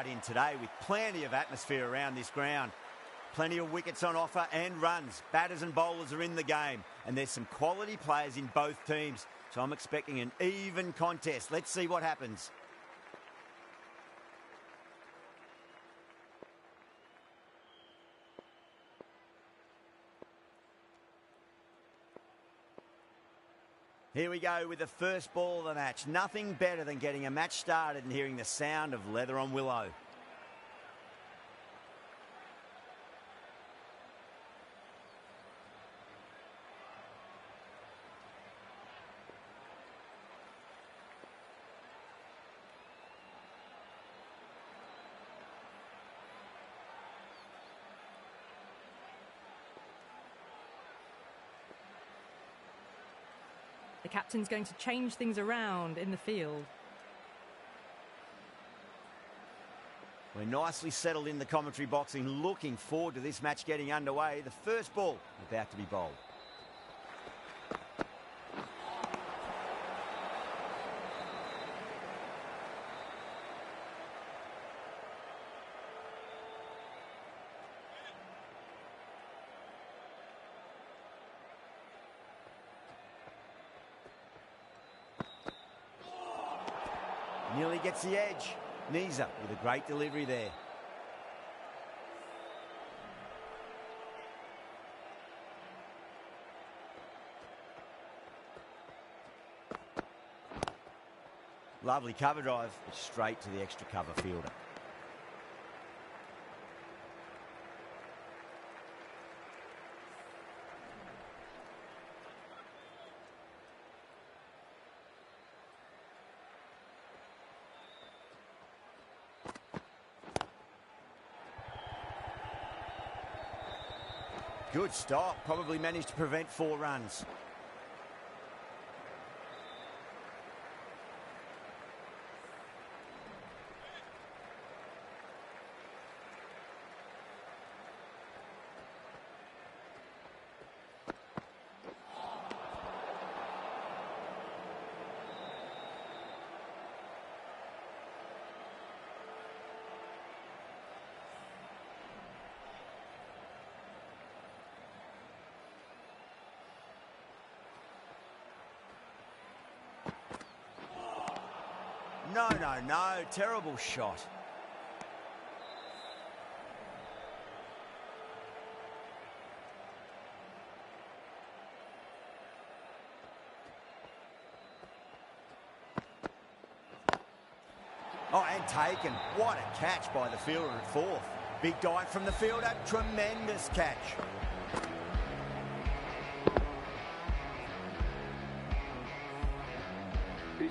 crowd in today with plenty of atmosphere around this ground. Plenty of wickets on offer and runs. Batters and bowlers are in the game, and there's some quality players in both teams. So I'm expecting an even contest. Let's see what happens. Here we go with the first ball of the match. Nothing better than getting a match started and hearing the sound of leather on willow. The captain's going to change things around in the field. We're nicely settled in the commentary box and looking forward to this match getting underway. The first ball about to be bowled. Nearly gets the edge. Neza with a great delivery there. Lovely cover drive, but straight to the extra cover fielder. Good stop, probably managed to prevent 4 runs. No, terrible shot. Oh, and taken. What a catch by the fielder at fourth. Big dive from the fielder, tremendous catch.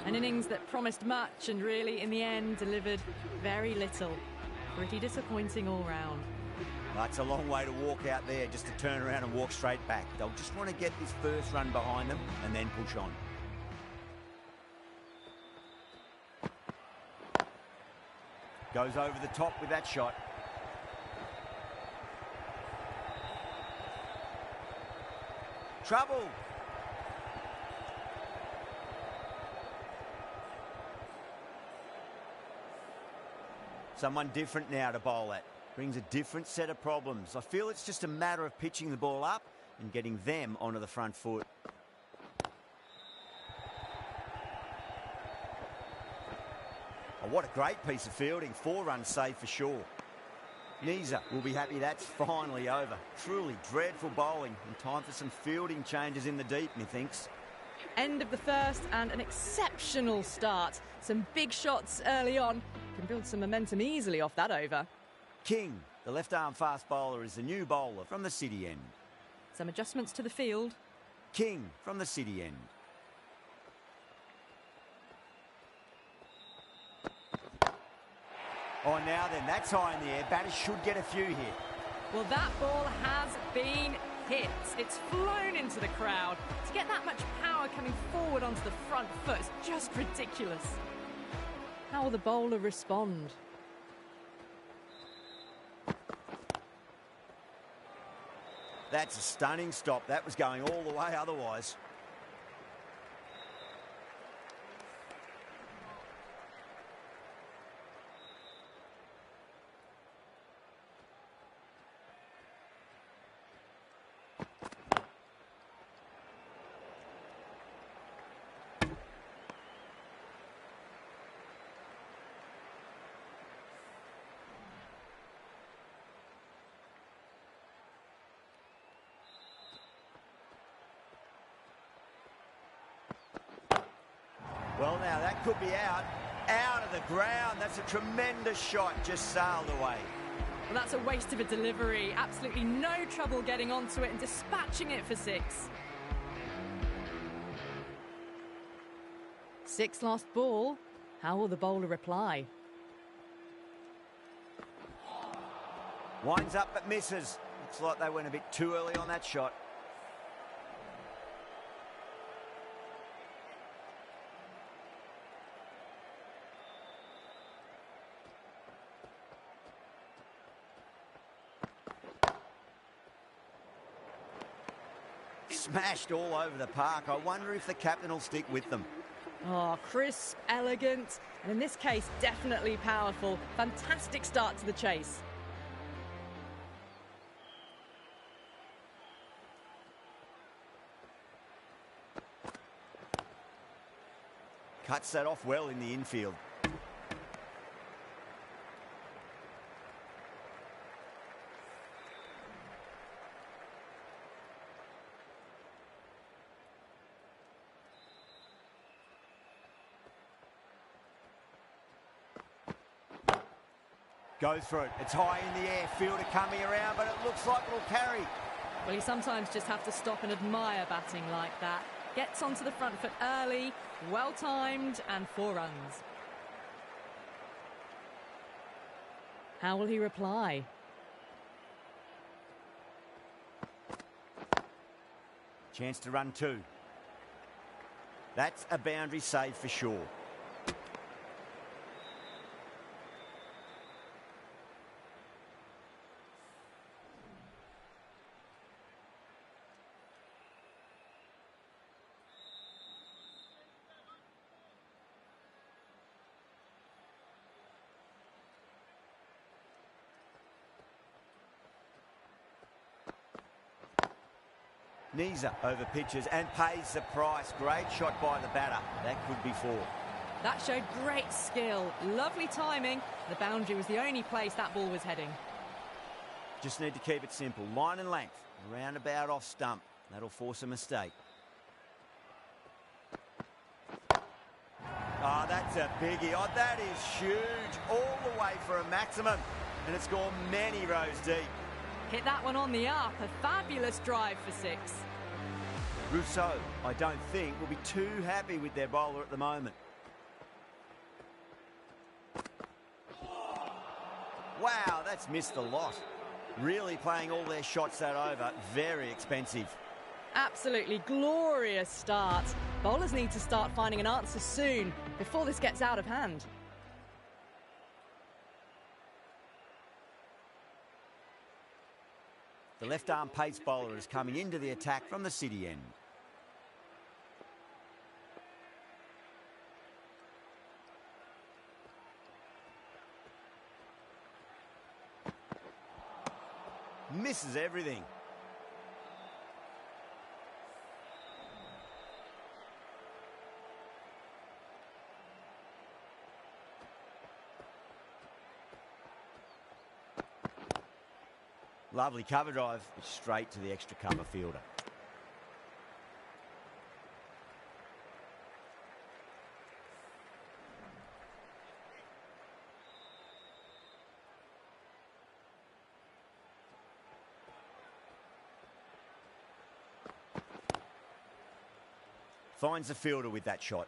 An innings that promised much and really, in the end, delivered very little. Pretty disappointing all round. That's a long way to walk out there just to turn around and walk straight back. They'll just want to get this first run behind them and then push on. Goes over the top with that shot. Trouble. Someone different now to bowl at. Brings a different set of problems. I feel it's just a matter of pitching the ball up and getting them onto the front foot. Oh, what a great piece of fielding. 4 runs saved for sure. Neza will be happy that's finally over. Truly dreadful bowling and time for some fielding changes in the deep, methinks. End of the first and an exceptional start. Some big shots early on. Can build some momentum easily off that over. King, the left-arm fast bowler, is the new bowler from the City end. Some adjustments to the field. King from the City end. Oh, now then, that's high in the air. Batters should get a few here. Well, that ball has been hit. It's flown into the crowd. To get that much power coming forward onto the front foot is just ridiculous. How will the bowler respond? That's a stunning stop. That was going all the way otherwise. Well, now that could be out of the ground. That's a tremendous shot, just sailed away. Well, that's a waste of a delivery. Absolutely no trouble getting onto it and dispatching it for 6. 6 last ball. How will the bowler reply? Winds up but misses. Looks like they went a bit too early on that shot. Smashed all over the park. I wonder if the captain will stick with them. Oh, crisp, elegant, and in this case, definitely powerful. Fantastic start to the chase. Cuts that off well in the infield. Goes for it. It's high in the air. Fielder coming around, but it looks like it'll carry. Well, you sometimes just have to stop and admire batting like that. Gets onto the front foot early, well-timed, and 4 runs. How will he reply? Chance to run 2. That's a boundary save for sure. Nisa over pitches and pays the price. Great shot by the batter. That could be 4. That showed great skill. Lovely timing. The boundary was the only place that ball was heading. Just need to keep it simple. Line and length. Roundabout off stump. That'll force a mistake. Oh, that's a biggie. Oh, that is huge. All the way for a maximum. And it's gone many rows deep. Hit that one on the up. A fabulous drive for 6. Rousseau, I don't think, will be too happy with their bowler at the moment. Wow, that's missed a lot. Really playing all their shots that over. Very expensive. Absolutely glorious start. Bowlers need to start finding an answer soon before this gets out of hand. The left-arm pace bowler is coming into the attack from the City end. Misses everything. Lovely cover drive, straight to the extra cover fielder. Finds the fielder with that shot.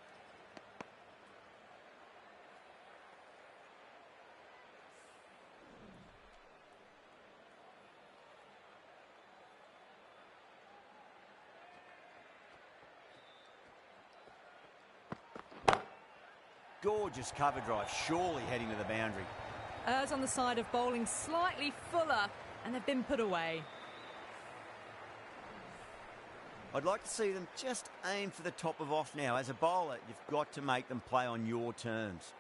Gorgeous cover drive, surely heading to the boundary. Errs on the side of bowling slightly fuller, and they've been put away. I'd like to see them just aim for the top of off now. As a bowler, you've got to make them play on your terms.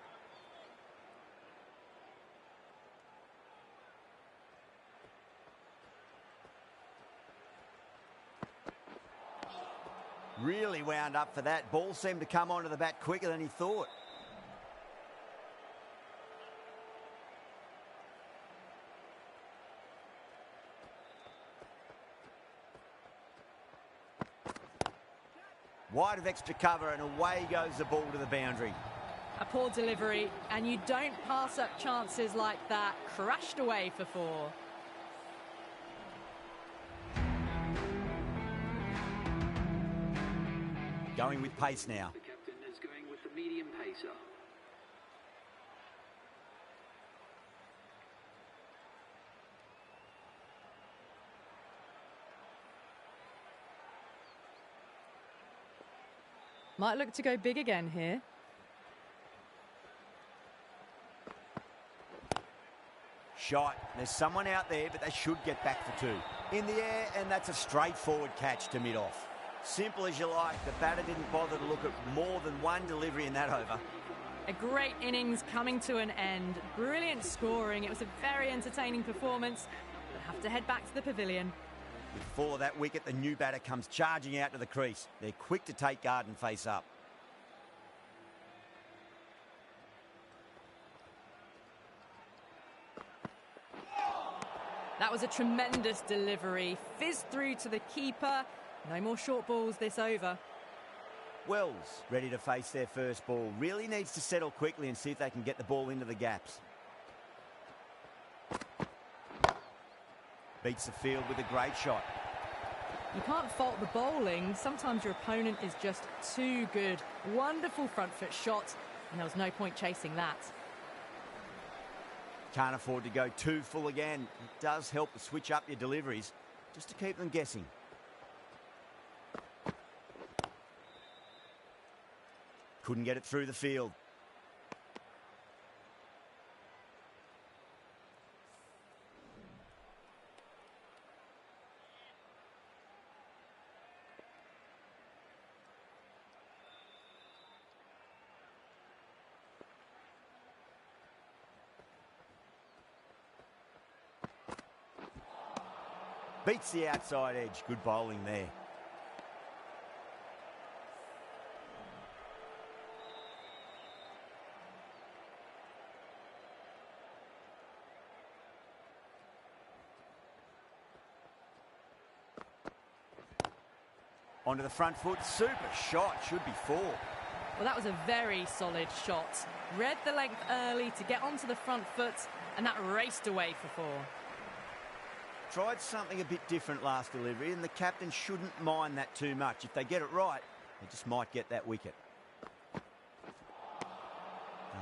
Really wound up for that. Ball seemed to come onto the bat quicker than he thought. Wide of extra cover, and away goes the ball to the boundary. A poor delivery, and you don't pass up chances like that. Crashed away for 4. Going with pace now. The captain is going with the medium pacer. Might look to go big again here. Shot. There's someone out there, but they should get back for 2. In the air, and that's a straightforward catch to mid-off. Simple as you like. The batter didn't bother to look at more than one delivery in that over. A great innings coming to an end. Brilliant scoring. It was a very entertaining performance. But have to head back to the pavilion. Before that wicket, the new batter comes charging out to the crease. They're quick to take guard and face up. That was a tremendous delivery. Fizzed through to the keeper. No more short balls this over. Wells ready to face their first ball. Really needs to settle quickly and see if they can get the ball into the gaps. Beats the field with a great shot. You can't fault the bowling. Sometimes your opponent is just too good. Wonderful front foot shot, and there was no point chasing that. Can't afford to go too full again. It does help to switch up your deliveries just to keep them guessing. Couldn't get it through the field. Beats the outside edge. Good bowling there. Onto the front foot. Super shot. Should be 4. Well, that was a very solid shot. Read the length early to get onto the front foot, and that raced away for 4. Tried something a bit different last delivery, and the captain shouldn't mind that too much. If they get it right, they just might get that wicket. Now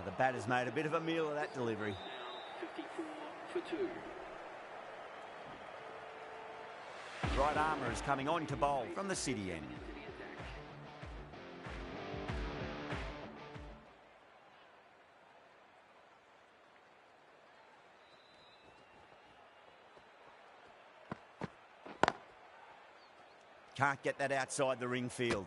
the batter's made a bit of a meal of that delivery. Now 54 for 2. Right armour is coming on to bowl from the city end. Can't get that outside the ring field.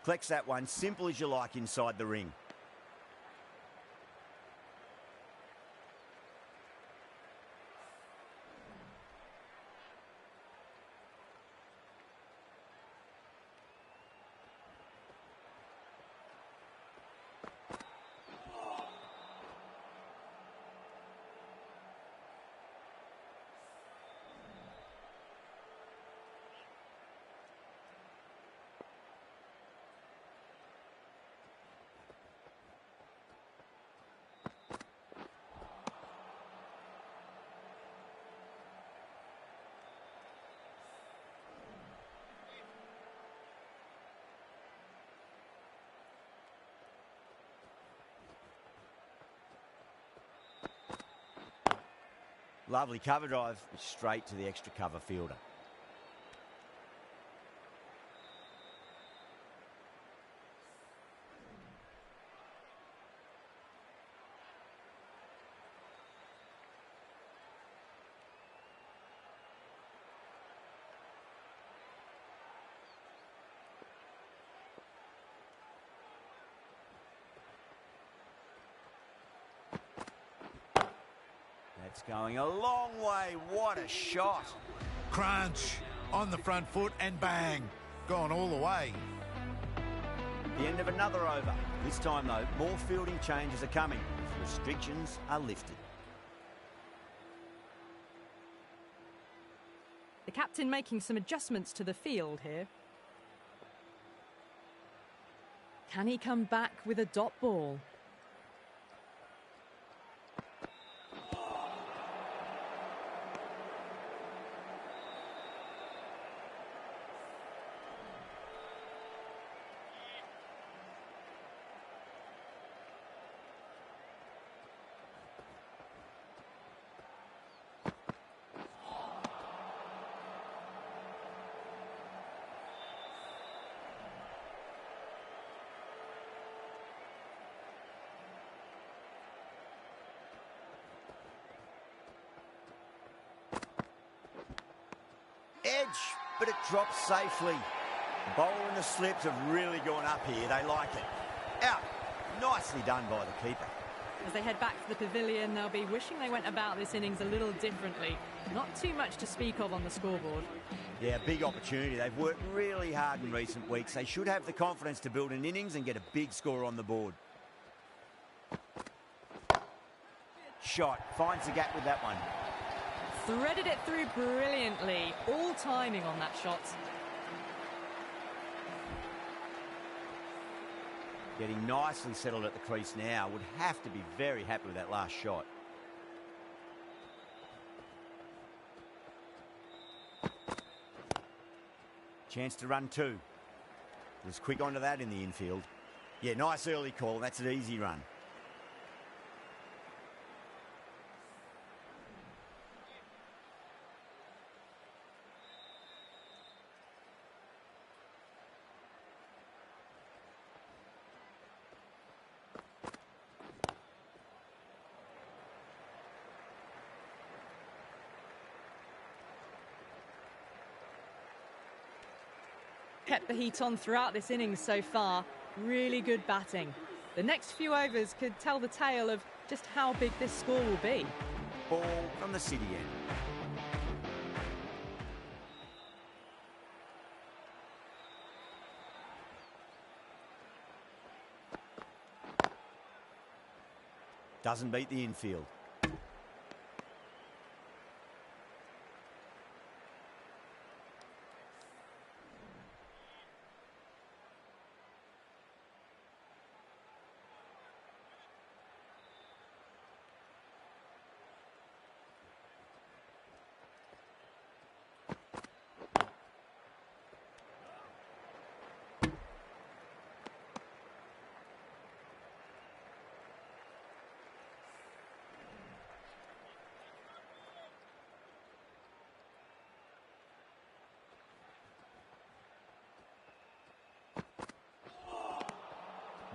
Collects that one, simple as you like inside the ring. Lovely cover drive, straight to the extra cover fielder. It's going a long way. What a shot. Crunch on the front foot and bang. Gone all the way. The end of another over. This time, though, more fielding changes are coming. Restrictions are lifted. The captain making some adjustments to the field here. Can he come back with a dot ball? Edge, but it drops safely. The bowler and the slips have really gone up here. They like it. Out. Nicely done by the keeper. As they head back to the pavilion, they'll be wishing they went about this innings a little differently. Not too much to speak of on the scoreboard. Yeah, big opportunity. They've worked really hard in recent weeks. They should have the confidence to build an innings and get a big score on the board. Shot. Finds the gap with that one. Threaded it through brilliantly. All timing on that shot. Getting nicely settled at the crease now. Would have to be very happy with that last shot. Chance to run two. Was quick onto that in the infield. Yeah, nice early call. That's an easy run. Kept the heat on throughout this innings so far. Really good batting. The next few overs could tell the tale of just how big this score will be. Ball from the city end. Doesn't beat the infield.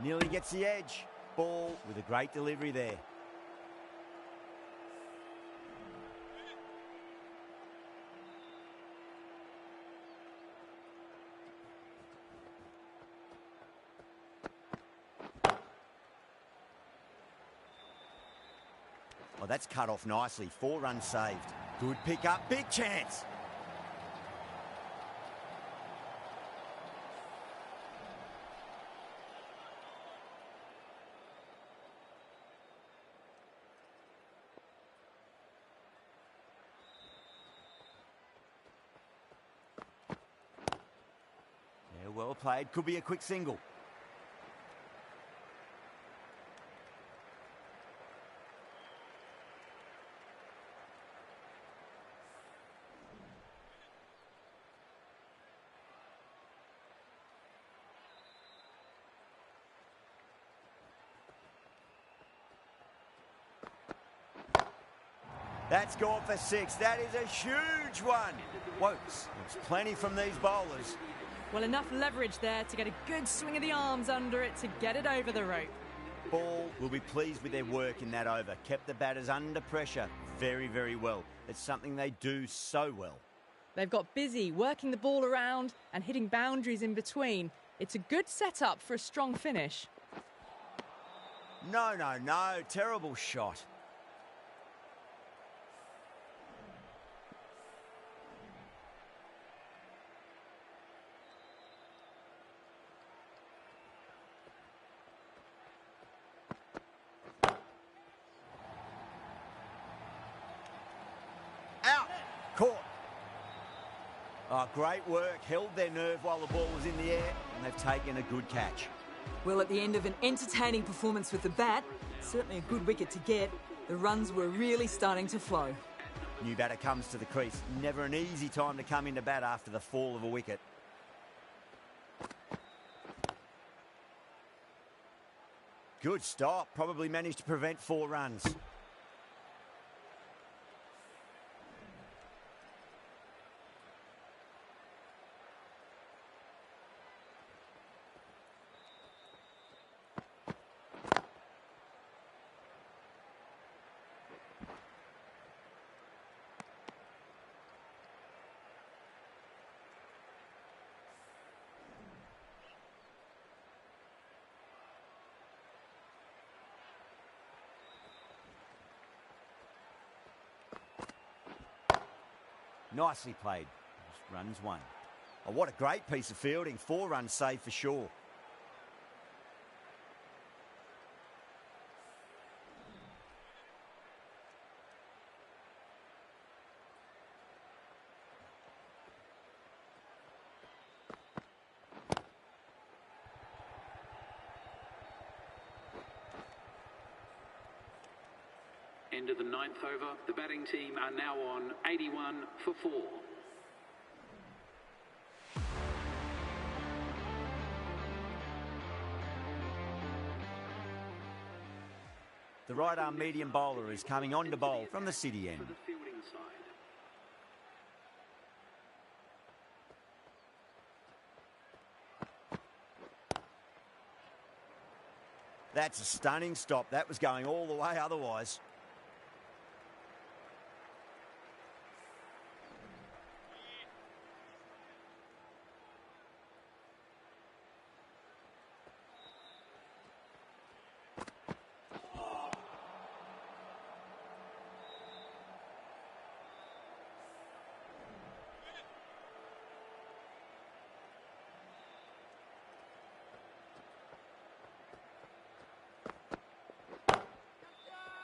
Nearly gets the edge. Ball with a great delivery there. Oh, that's cut off nicely. 4 runs saved. Good pick up. Big chance. Well played. Could be a quick single. That's gone for 6. That is a huge one. Wokes. There's plenty from these bowlers. Well, enough leverage there to get a good swing of the arms under it to get it over the rope. Ball will be pleased with their work in that over. Kept the batters under pressure very, very well. It's something they do so well. They've got busy working the ball around and hitting boundaries in between. It's a good setup for a strong finish. No. Terrible shot. Caught. Oh, great work. Held their nerve while the ball was in the air, and they've taken a good catch. Well, at the end of an entertaining performance with the bat, certainly a good wicket to get, the runs were really starting to flow. New batter comes to the crease. Never an easy time to come into bat after the fall of a wicket. Good stop. Probably managed to prevent 4 runs. Nicely played. Runs 1. Oh, what a great piece of fielding. 4 runs saved for sure. End of the 9th over. The batting team are now on 81 for 4. The right-arm medium bowler is coming on to bowl from the City end. For the fielding side. That's a stunning stop. That was going all the way otherwise.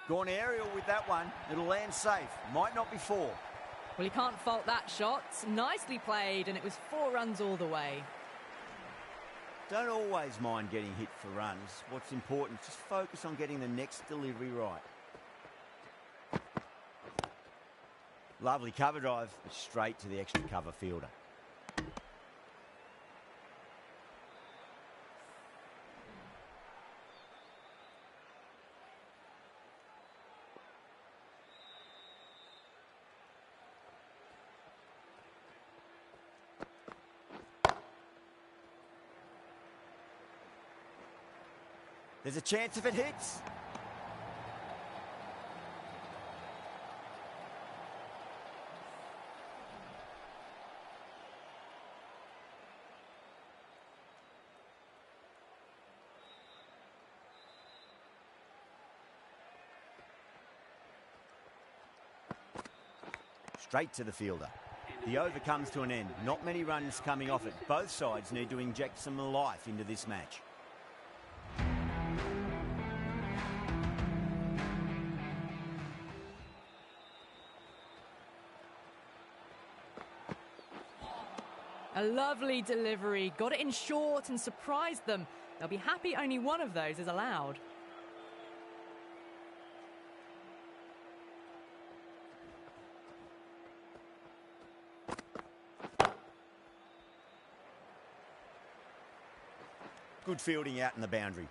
Gone aerial with that one. It'll land safe. Might not be 4. Well, you can't fault that shot. Nicely played, and it was 4 runs all the way. Don't always mind getting hit for runs. What's important, just focus on getting the next delivery right. Lovely cover drive, straight to the extra cover fielder. There's a chance if it hits. Straight to the fielder. The over comes to an end. Not many runs coming off it. Both sides need to inject some life into this match. A lovely delivery. Got it in short and surprised them. They'll be happy only one of those is allowed. Good fielding out in the boundary.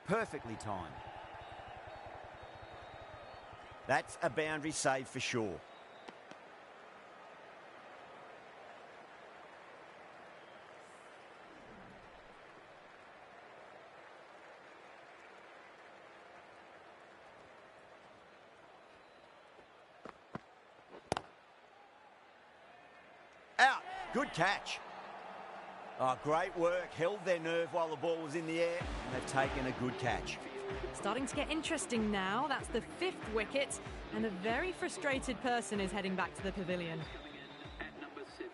Perfectly timed. That's a boundary save for sure. Good catch. Oh, great work. Held their nerve while the ball was in the air, and they've taken a good catch. Starting to get interesting now. That's the 5th wicket, and a very frustrated person is heading back to the pavilion. At number 7.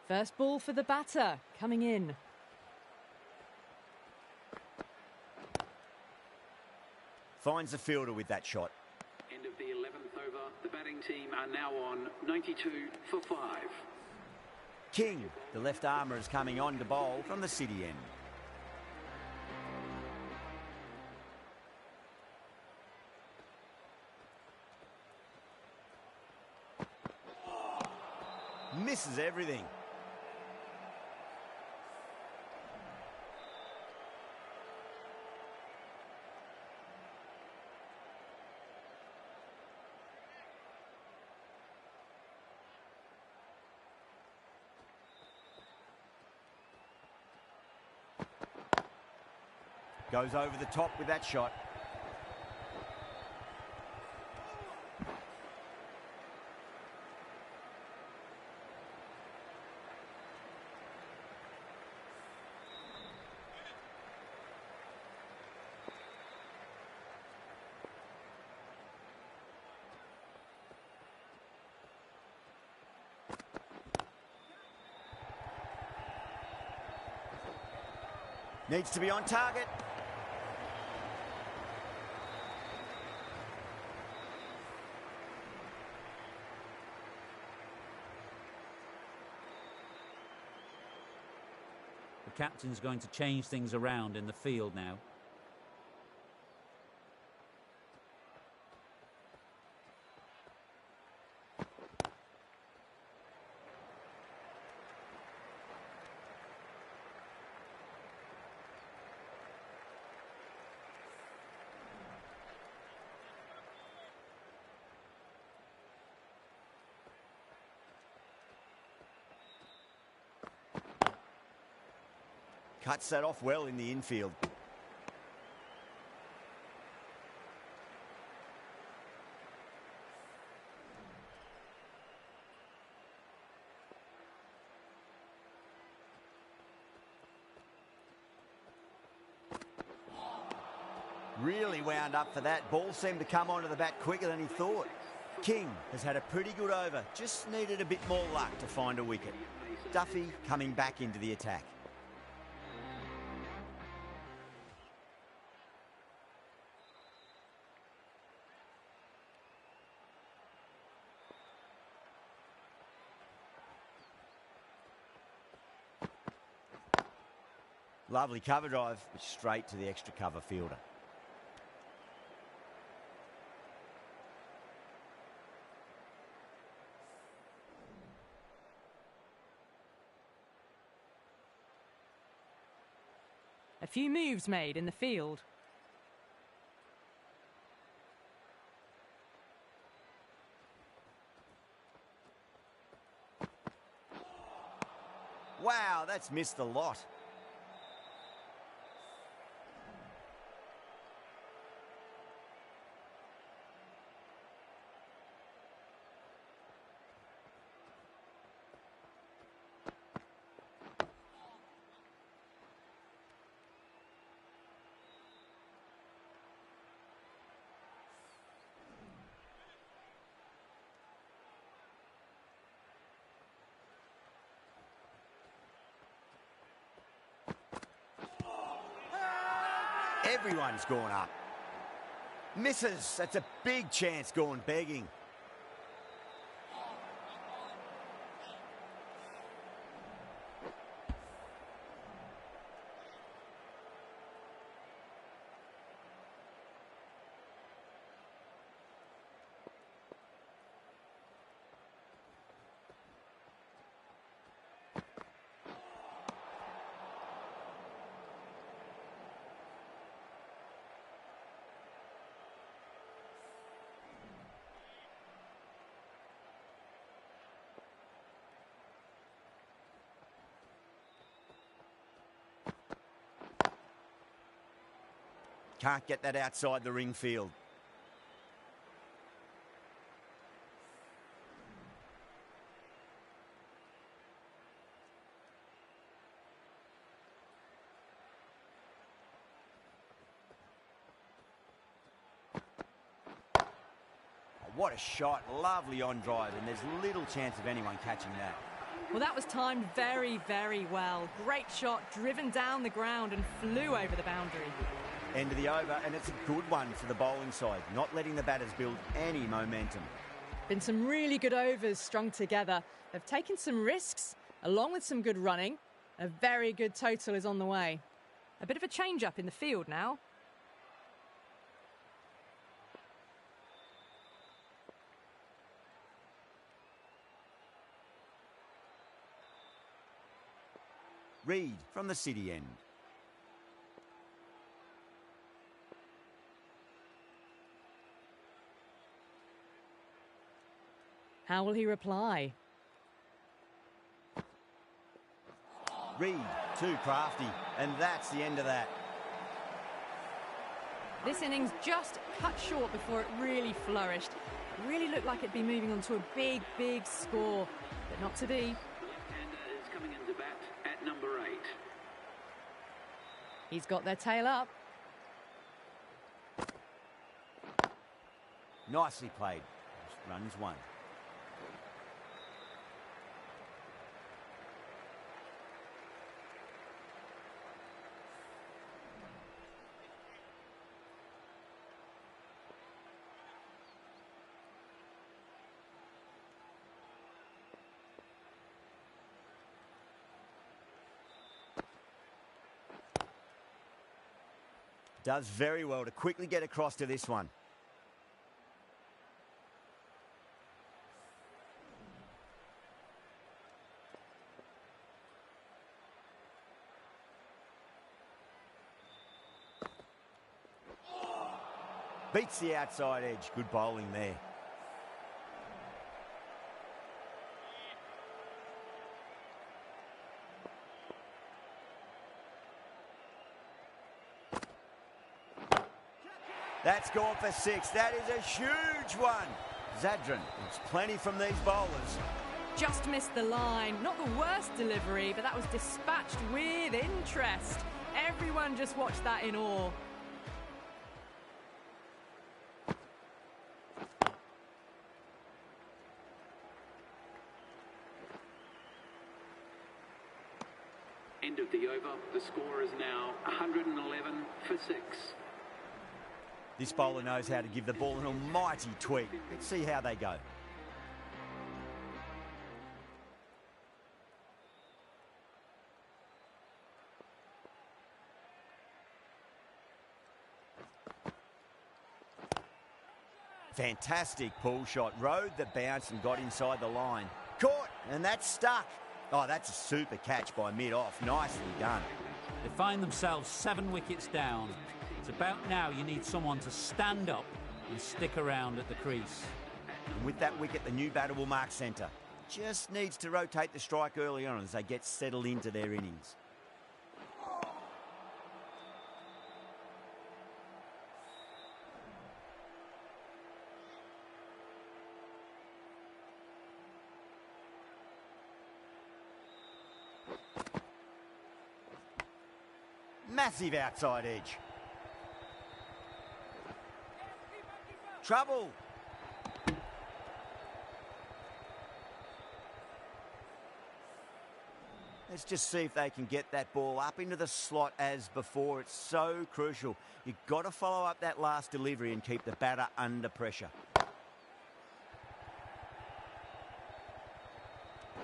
First ball for the batter, coming in. Finds the fielder with that shot. End of the 11th over. The batting team are now on 92 for 5. King, the left armour, is coming on to bowl from the City end. Misses everything. Goes over the top with that shot. Needs to be on target. The captain's going to change things around in the field now. Cuts that off well in the infield. Really wound up for that. Ball seemed to come onto the bat quicker than he thought. King has had a pretty good over. Just needed a bit more luck to find a wicket. Duffy coming back into the attack. Lovely cover drive, but straight to the extra cover fielder. A few moves made in the field. Wow, that's missed a lot. Everyone's gone up. Misses. That's a big chance gone begging. Can't get that outside the ring field. What a shot, lovely on drive, and there's little chance of anyone catching that. Well, that was timed very, very well. Great shot, driven down the ground and flew over the boundary. End of the over, and it's a good one for the bowling side, not letting the batters build any momentum. Been some really good overs strung together. They've taken some risks, along with some good running. A very good total is on the way. A bit of a change-up in the field now. Reed from the city end. How will he reply? Reed, too crafty, and that's the end of that. This innings just cut short before it really flourished. It really looked like it'd be moving on to a big, big score, but not to be. Left-hander is coming into bat at number 8. He's got their tail up. Nicely played. Runs one. Does very well to quickly get across to this one. Beats the outside edge. Good bowling there. That's gone for 6. That is a huge one. Zadran, it's plenty from these bowlers. Just missed the line. Not the worst delivery, but that was dispatched with interest. Everyone just watched that in awe. End of the over. The score is now 111 for 6. This bowler knows how to give the ball an almighty tweak. Let's see how they go. Fantastic pull shot. Rode the bounce and got inside the line. Caught, and that's stuck. Oh, that's a super catch by mid-off. Nicely done. They find themselves 7 wickets down. It's about now you need someone to stand up and stick around at the crease. And with that wicket, the new batter will mark centre. Just needs to rotate the strike early on as they get settled into their innings. Massive outside edge. Trouble. Let's just see if they can get that ball up into the slot as before. It's so crucial. You've got to follow up that last delivery and keep the batter under pressure.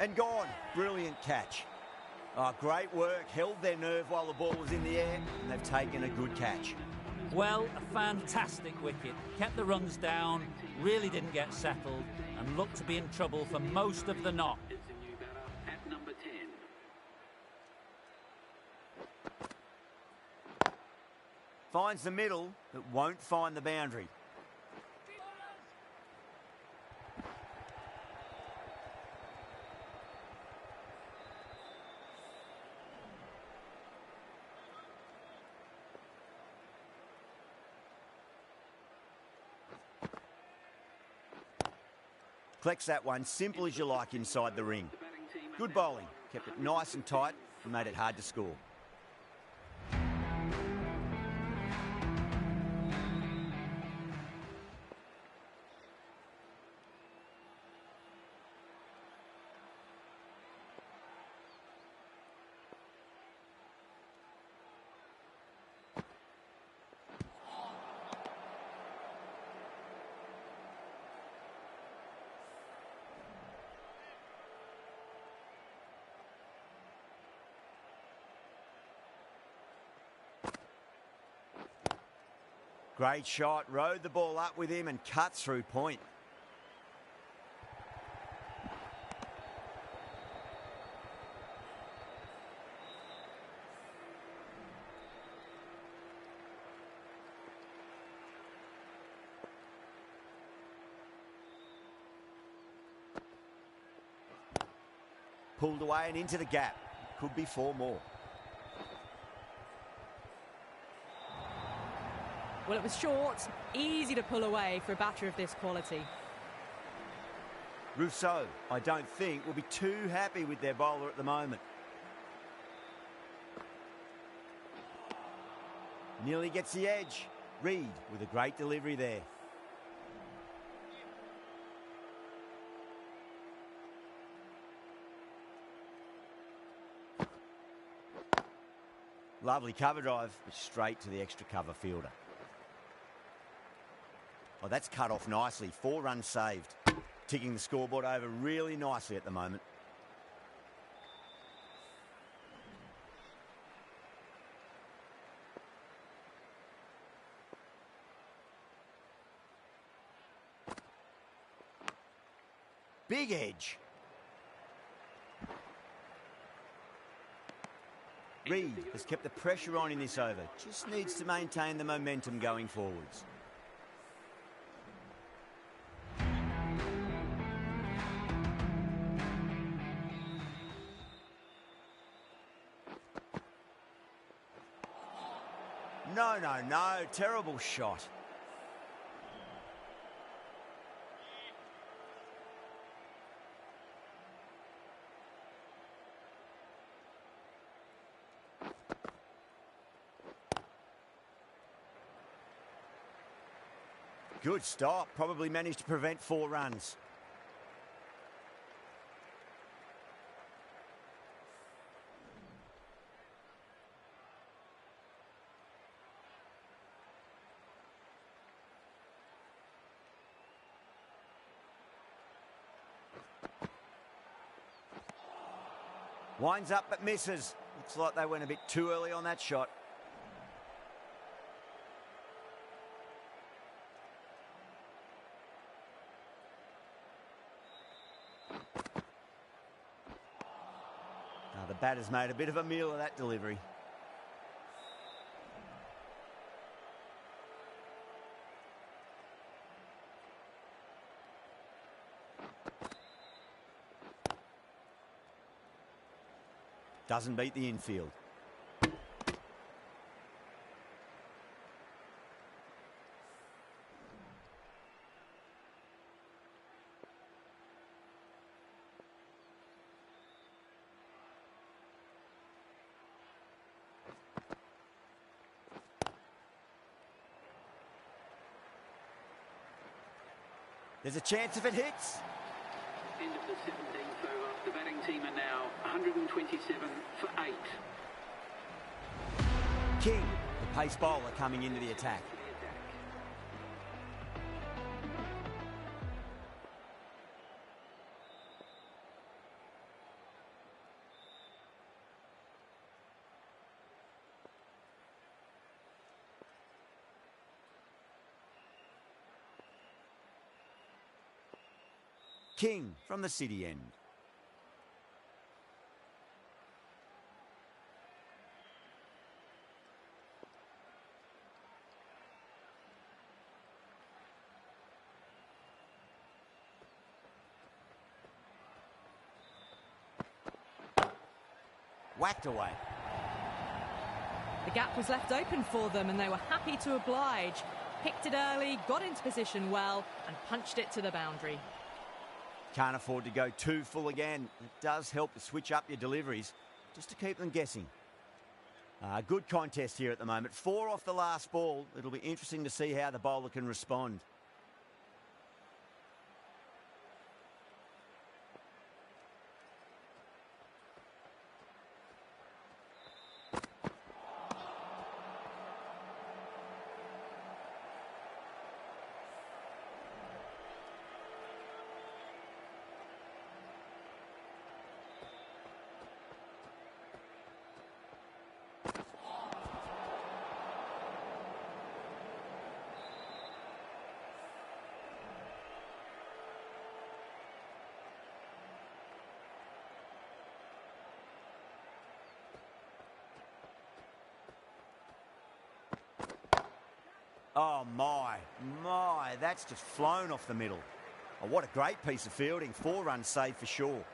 And gone. Brilliant catch. Oh, great work. Held their nerve while the ball was in the air, and they've taken a good catch. Well, a fantastic wicket. Kept the runs down, really didn't get settled, and looked to be in trouble for most of the knock. Is the new batter at number 10. Finds the middle, but won't find the boundary. Collects that one, simple as you like inside the ring. Good bowling, kept it nice and tight and made it hard to score. Great shot, rode the ball up with him and cut through point. Pulled away and into the gap. Could be 4 more. Well, it was short, easy to pull away for a batter of this quality. Rousseau, I don't think, will be too happy with their bowler at the moment. Nearly gets the edge. Reed with a great delivery there. Lovely cover drive, but straight to the extra cover fielder. Oh, that's cut off nicely. 4 runs saved. Ticking the scoreboard over really nicely at the moment. Big edge. Reed has kept the pressure on in this over. Just needs to maintain the momentum going forwards. No. Terrible shot. Good stop. Probably managed to prevent 4 runs. Winds up but misses. Looks like they went a bit too early on that shot. Now the batter's made a bit of a meal of that delivery. Doesn't beat the infield. There's a chance if it hits. End of the 17th over. The batting team are now 127 for 8. King, the pace bowler, coming into the attack. King from the city end. Whacked away. The gap was left open for them and they were happy to oblige. Picked it early, got into position well and punched it to the boundary. Can't afford to go too full again. It does help to switch up your deliveries just to keep them guessing. Good contest here at the moment. 4 off the last ball. It'll be interesting to see how the bowler can respond. Oh, my, that's just flown off the middle. Oh, what a great piece of fielding. 4 runs saved for sure.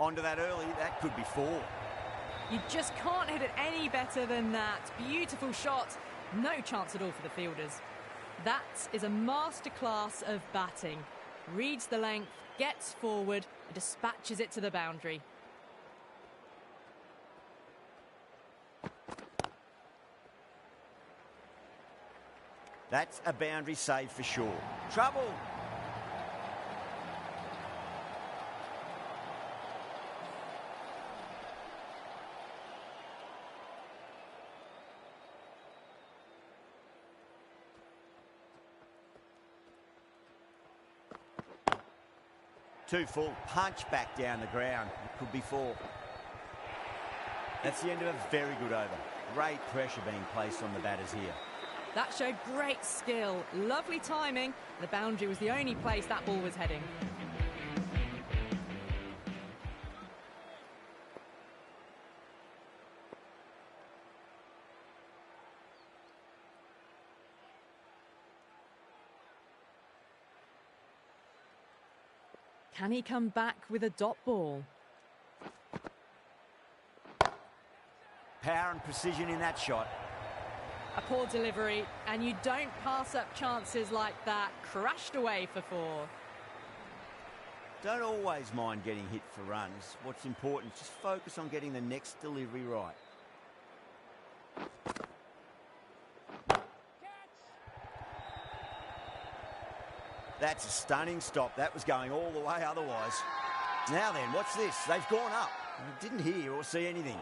Onto that early, that could be 4. You just can't hit it any better than that. Beautiful shot. No chance at all for the fielders. That is a masterclass of batting. Reads the length, gets forward, and dispatches it to the boundary. That's a boundary save for sure. Trouble. Too full, punch back down the ground. It could be 4. That's the end of a very good over. Great pressure being placed on the batters here. That showed great skill, lovely timing. The boundary was the only place that ball was heading. Can he come back with a dot ball? Power and precision in that shot. A poor delivery, and you don't pass up chances like that. Crashed away for 4. Don't always mind getting hit for runs. What's important is just focus on getting the next delivery right. That's a stunning stop. That was going all the way otherwise. Now then, what's this? They've gone up. I didn't hear or see anything.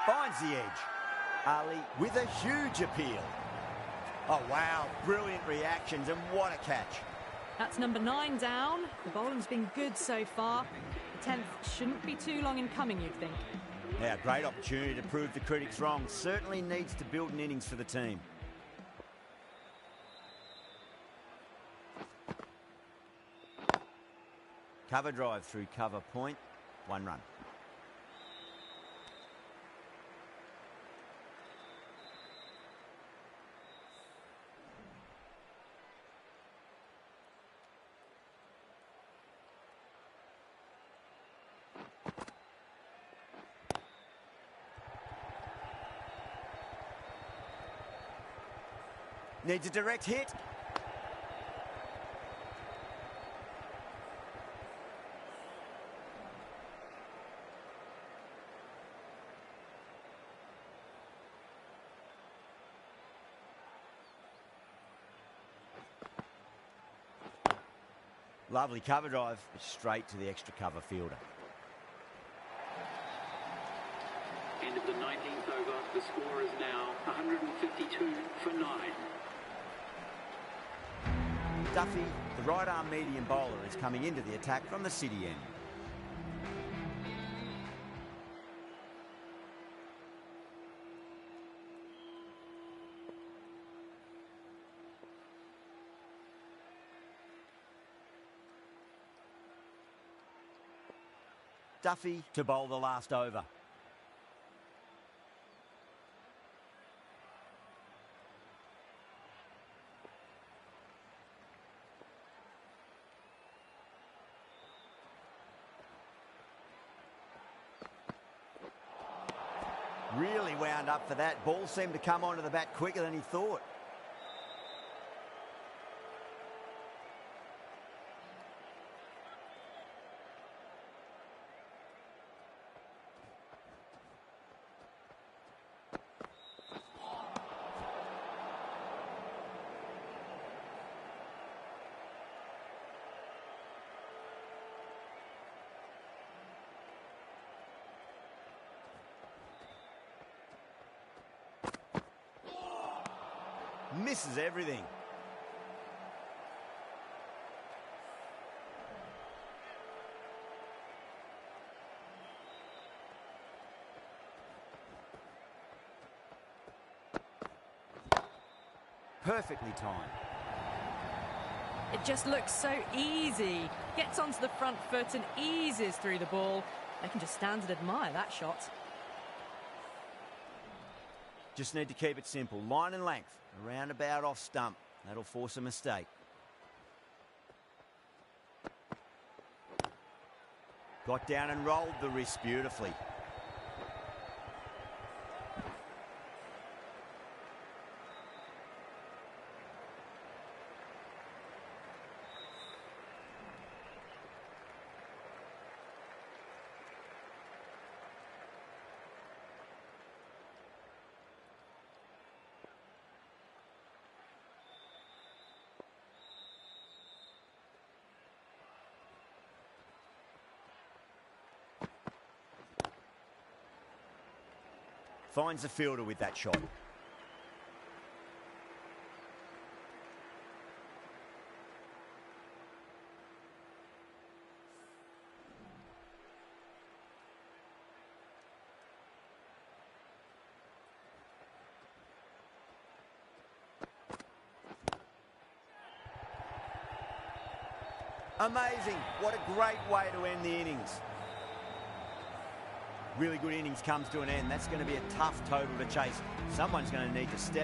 Finds the edge. Ali with a huge appeal. Oh, wow. Brilliant reactions, and what a catch. That's number 9 down. The bowling's been good so far. The 10th shouldn't be too long in coming, you'd think. Yeah, great opportunity to prove the critics wrong. Certainly needs to build an innings for the team. Cover drive through cover point. 1 run. Needs a direct hit. Lovely cover drive, but straight to the extra cover fielder. End of the 19th over. The score is now 152 for 9. Duffy, the right-arm medium bowler, is coming into the attack from the city end. Stuffy to bowl the last over. Really wound up for that. Ball seemed to come onto the bat quicker than he thought. Misses everything. Perfectly timed. It just looks so easy. Gets onto the front foot and eases through the ball. They can just stand and admire that shot. Just need to keep it simple. Line and length. Around about off stump. That'll force a mistake. Got down and rolled the wrist beautifully. Finds the fielder with that shot. Amazing. What a great way to end the innings. Really good innings comes to an end. That's going to be a tough total to chase. Someone's going to need to step